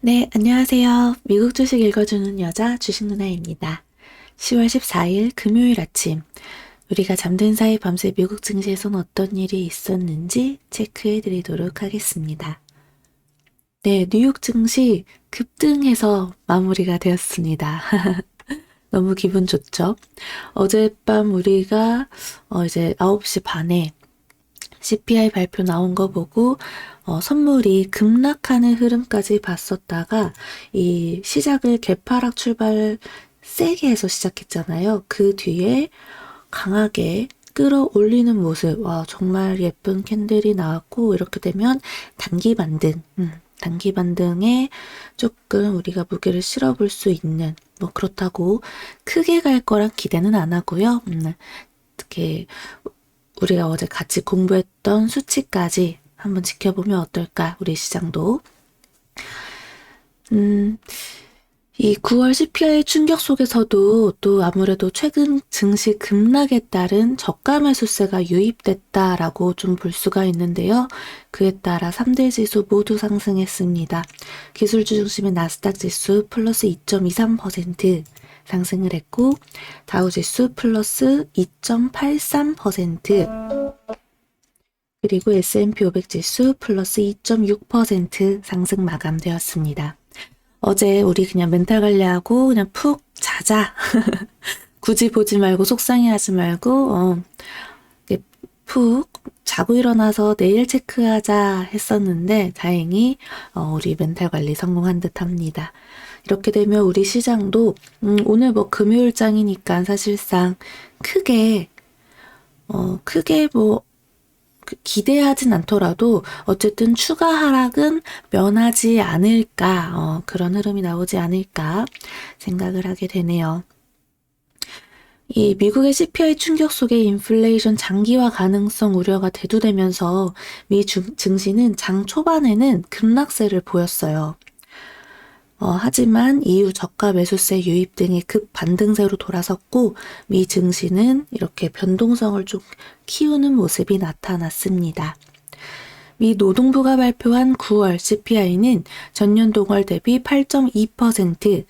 네, 안녕하세요. 미국 주식 읽어주는 여자 주식 누나입니다. 10월 14일 금요일 아침, 우리가 잠든 사이 밤새 미국 증시에선 어떤 일이 있었는지 체크해 드리도록 하겠습니다. 네, 뉴욕 증시 급등해서 마무리가 되었습니다. 너무 기분 좋죠? 어젯밤 우리가 이제 9시 반에 CPI 발표 나온 거 보고 선물이 급락하는 흐름까지 봤었다가 이 시작을 개파락 출발 세게 해서 시작했잖아요. 그 뒤에 강하게 끌어올리는 모습. 와, 정말 예쁜 캔들이 나왔고 이렇게 되면 단기 반등. 단기 반등에 조금 우리가 무게를 실어볼 수 있는 뭐 그렇다고 크게 갈 거란 기대는 안 하고요. 특히 우리가 어제 같이 공부했던 수치까지 한번 지켜보면 어떨까? 우리 시장도. 이 9월 CPI 충격 속에서도 또 아무래도 최근 증시 급락에 따른 저가 매수세가 유입됐다라고 좀 볼 수가 있는데요. 그에 따라 3대 지수 모두 상승했습니다. 기술주 중심의 나스닥 지수 플러스 2.23% 상승을 했고 다우지수 플러스 2.83% 그리고 S&P 500 지수 플러스 2.6% 상승 마감되었습니다. 어제 우리 그냥 멘탈 관리하고 그냥 푹 자자. 굳이 보지 말고 속상해하지 말고 푹 자고 일어나서 내일 체크하자 했었는데 다행히 우리 멘탈 관리 성공한 듯 합니다. 이렇게 되면 우리 시장도 오늘 뭐 금요일장이니까 사실상 크게 뭐 기대하진 않더라도 어쨌든 추가 하락은 면하지 않을까, 그런 흐름이 나오지 않을까 생각을 하게 되네요. 이 미국의 CPI 충격 속에 인플레이션 장기화 가능성 우려가 대두되면서 미 증시는 장 초반에는 급락세를 보였어요. 하지만 이후 저가 매수세 유입 등의 급 반등세로 돌아섰고 미 증시는 이렇게 변동성을 좀 키우는 모습이 나타났습니다. 미 노동부가 발표한 9월 CPI는 전년 동월 대비 8.2%,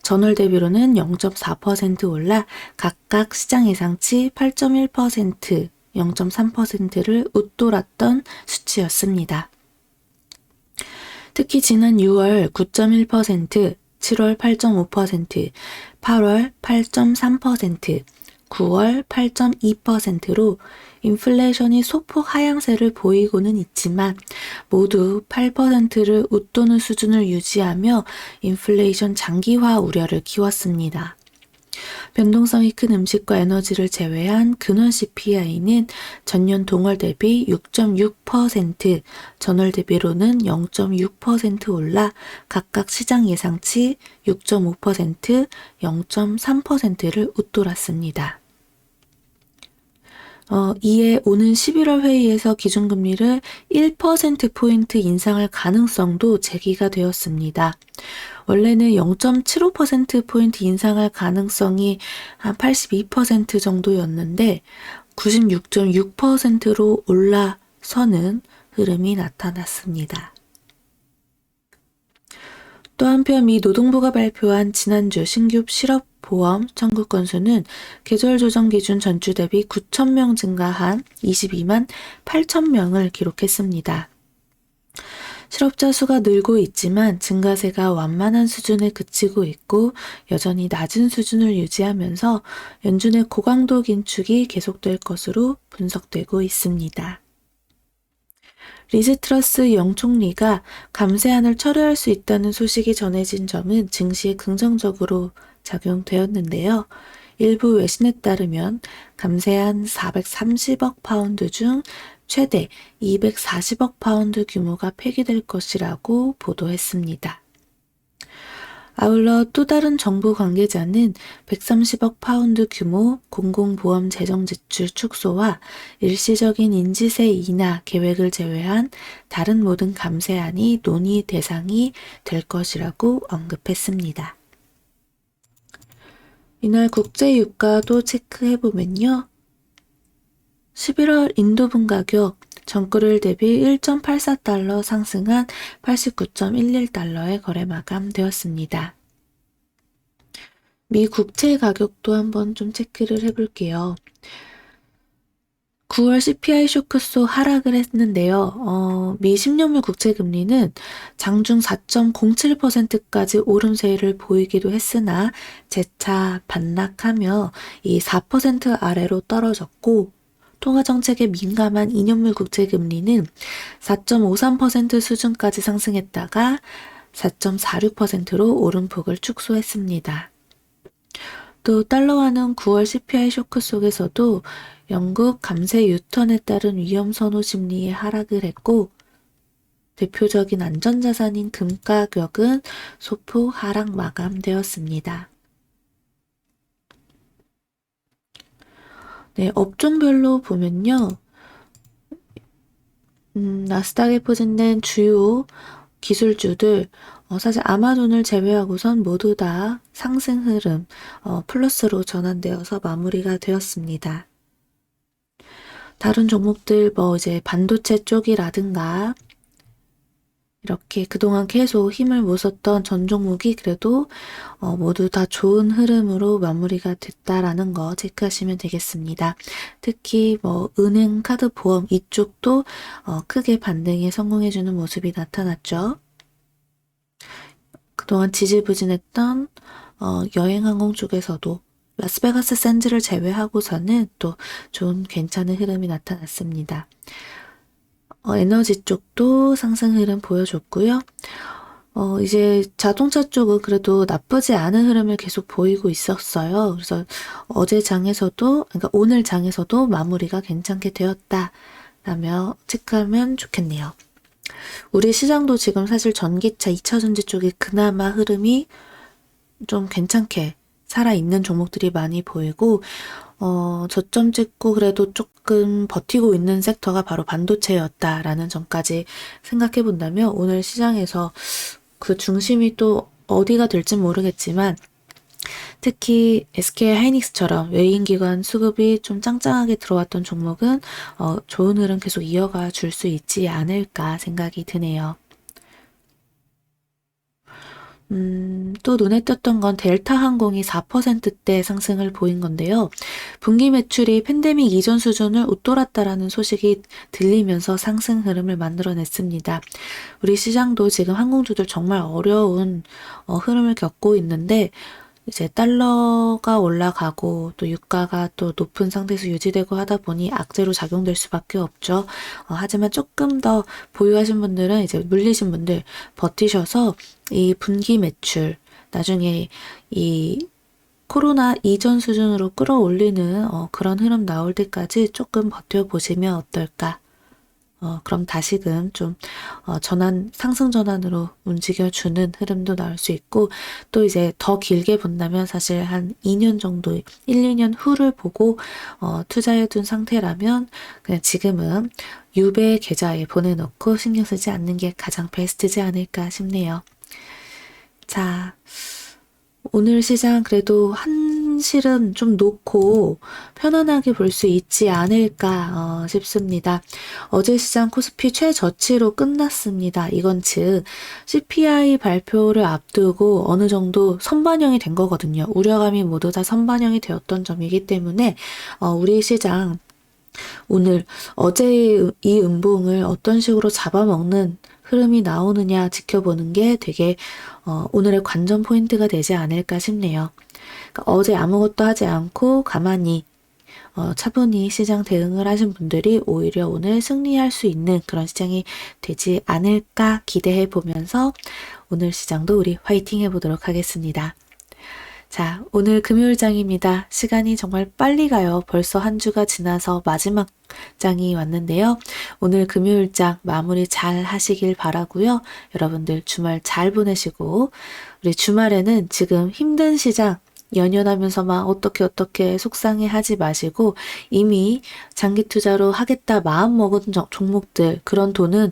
전월 대비로는 0.4% 올라 각각 시장 예상치 8.1%, 0.3%를 웃돌았던 수치였습니다. 특히 지난 6월 9.1%, 7월 8.5%, 8월 8.3%, 9월 8.2%로 인플레이션이 소폭 하향세를 보이고는 있지만 모두 8%를 웃도는 수준을 유지하며 인플레이션 장기화 우려를 키웠습니다. 변동성이 큰 음식과 에너지를 제외한 근원 CPI는 전년 동월 대비 6.6%, 전월 대비로는 0.6% 올라 각각 시장 예상치 6.5%, 0.3%를 웃돌았습니다. 이에 오는 11월 회의에서 기준금리를 1%포인트 인상할 가능성도 제기가 되었습니다. 원래는 0.75%포인트 인상할 가능성이 한 82% 정도였는데 96.6%로 올라서는 흐름이 나타났습니다. 또 한편 미 노동부가 발표한 지난주 신규 실업보험 청구 건수는 계절 조정 기준 전주 대비 9,000명 증가한 22만 8,000명을 기록했습니다. 실업자 수가 늘고 있지만 증가세가 완만한 수준에 그치고 있고 여전히 낮은 수준을 유지하면서 연준의 고강도 긴축이 계속될 것으로 분석되고 있습니다. 리즈 트러스 영총리가 감세안을 철회할 수 있다는 소식이 전해진 점은 증시에 긍정적으로 작용되었는데요. 일부 외신에 따르면 감세안 430억 파운드 중 최대 240억 파운드 규모가 폐기될 것이라고 보도했습니다. 아울러 또 다른 정부 관계자는 130억 파운드 규모 공공보험 재정 지출 축소와 일시적인 인지세 인하 계획을 제외한 다른 모든 감세안이 논의 대상이 될 것이라고 언급했습니다. 이날 국제유가도 체크해보면요. 11월 인도분 가격 전구를 대비 1.84달러 상승한 89.11달러에 거래 마감되었습니다. 미 국채 가격도 한번 좀 체크를 해볼게요. 9월 CPI 쇼크 속 하락을 했는데요. 미 10년물 국채 금리는 장중 4.07%까지 오름세를 보이기도 했으나 재차 반락하며 이 4% 아래로 떨어졌고, 통화정책에 민감한 2년물 국채 금리는 4.53% 수준까지 상승했다가 4.46%로 오름폭을 축소했습니다. 또 달러화는 9월 CPI 쇼크 속에서도 영국 감세 유턴에 따른 위험 선호 심리에 하락을 했고, 대표적인 안전자산인 금 가격은 소폭 하락 마감되었습니다. 네, 업종별로 보면요. 나스닥에 포진된 주요 기술주들, 사실 아마존을 제외하고선 모두 다 상승 흐름, 플러스로 전환되어서 마무리가 되었습니다. 다른 종목들, 이제 반도체 쪽이라든가, 이렇게 그동안 계속 힘을 못 썼던 전 종목이 그래도 모두 다 좋은 흐름으로 마무리가 됐다라는 거 체크하시면 되겠습니다. 특히 은행, 카드, 보험 이쪽도 크게 반등에 성공해주는 모습이 나타났죠. 그동안 지지부진했던 여행항공 쪽에서도 라스베가스 샌즈를 제외하고서는 또 좋은 괜찮은 흐름이 나타났습니다. 에너지 쪽도 상승 흐름 보여줬고요. 이제 자동차 쪽은 그래도 나쁘지 않은 흐름을 계속 보이고 있었어요. 그래서 어제 장에서도, 그러니까 오늘 장에서도 마무리가 괜찮게 되었다라며 체크하면 좋겠네요. 우리 시장도 지금 사실 전기차, 2차전지 쪽에 그나마 흐름이 좀 괜찮게 살아있는 종목들이 많이 보이고, 저점 찍고 그래도 조금 버티고 있는 섹터가 바로 반도체였다라는 점까지 생각해 본다면 오늘 시장에서 그 중심이 또 어디가 될지 모르겠지만 특히 SK 하이닉스처럼 외인기관 수급이 좀 짱짱하게 들어왔던 종목은 좋은 흐름 계속 이어가 줄 수 있지 않을까 생각이 드네요. 또 눈에 띄었던 건 델타 항공이 4%대 상승을 보인 건데요. 분기 매출이 팬데믹 이전 수준을 웃돌았다라는 소식이 들리면서 상승 흐름을 만들어냈습니다. 우리 시장도 지금 항공주들 정말 어려운 흐름을 겪고 있는데 이제 달러가 올라가고 또 유가가 또 높은 상태에서 유지되고 하다 보니 악재로 작용될 수밖에 없죠. 하지만 조금 더 보유하신 분들은 이제 물리신 분들 버티셔서 이 분기 매출 나중에 이 코로나 이전 수준으로 끌어올리는 그런 흐름 나올 때까지 조금 버텨보시면 어떨까. 그럼 다시금 좀 상승 전환으로 움직여주는 흐름도 나올 수 있고 또 이제 더 길게 본다면 사실 한 2년 정도 1, 2년 후를 보고 투자해둔 상태라면 그냥 지금은 유배 계좌에 보내놓고 신경 쓰지 않는 게 가장 베스트지 않을까 싶네요. 자, 오늘 시장 그래도 한실은 좀 놓고 편안하게 볼 수 있지 않을까 싶습니다. 어제 시장 코스피 최저치로 끝났습니다. 이건 즉 CPI 발표를 앞두고 어느 정도 선반영이 된 거거든요. 우려감이 모두 다 선반영이 되었던 점이기 때문에 우리 시장 오늘 어제의 이 음봉을 어떤 식으로 잡아먹는 흐름이 나오느냐 지켜보는 게 되게 오늘의 관전 포인트가 되지 않을까 싶네요. 그러니까 어제 아무것도 하지 않고 가만히 차분히 시장 대응을 하신 분들이 오히려 오늘 승리할 수 있는 그런 시장이 되지 않을까 기대해 보면서 오늘 시장도 우리 화이팅 해보도록 하겠습니다. 자, 오늘 금요일장입니다. 시간이 정말 빨리 가요. 벌써 한 주가 지나서 마지막 장이 왔는데요. 오늘 금요일장 마무리 잘 하시길 바라고요. 여러분들 주말 잘 보내시고 우리 주말에는 지금 힘든 시장 연연하면서 막 어떻게 속상해 하지 마시고 이미 장기 투자로 하겠다 마음 먹은 종목들 그런 돈은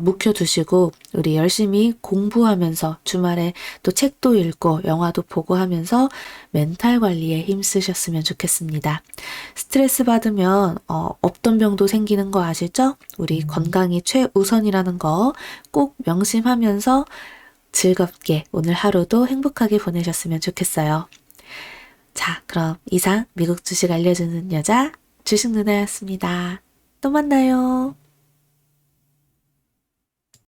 묵혀두시고 우리 열심히 공부하면서 주말에 또 책도 읽고 영화도 보고 하면서 멘탈 관리에 힘쓰셨으면 좋겠습니다. 스트레스 받으면 없던 병도 생기는 거 아시죠? 우리 건강이 최우선이라는 거 꼭 명심하면서 즐겁게 오늘 하루도 행복하게 보내셨으면 좋겠어요. 자, 그럼 이상 미국 주식 알려주는 여자 주식 누나였습니다. 또 만나요.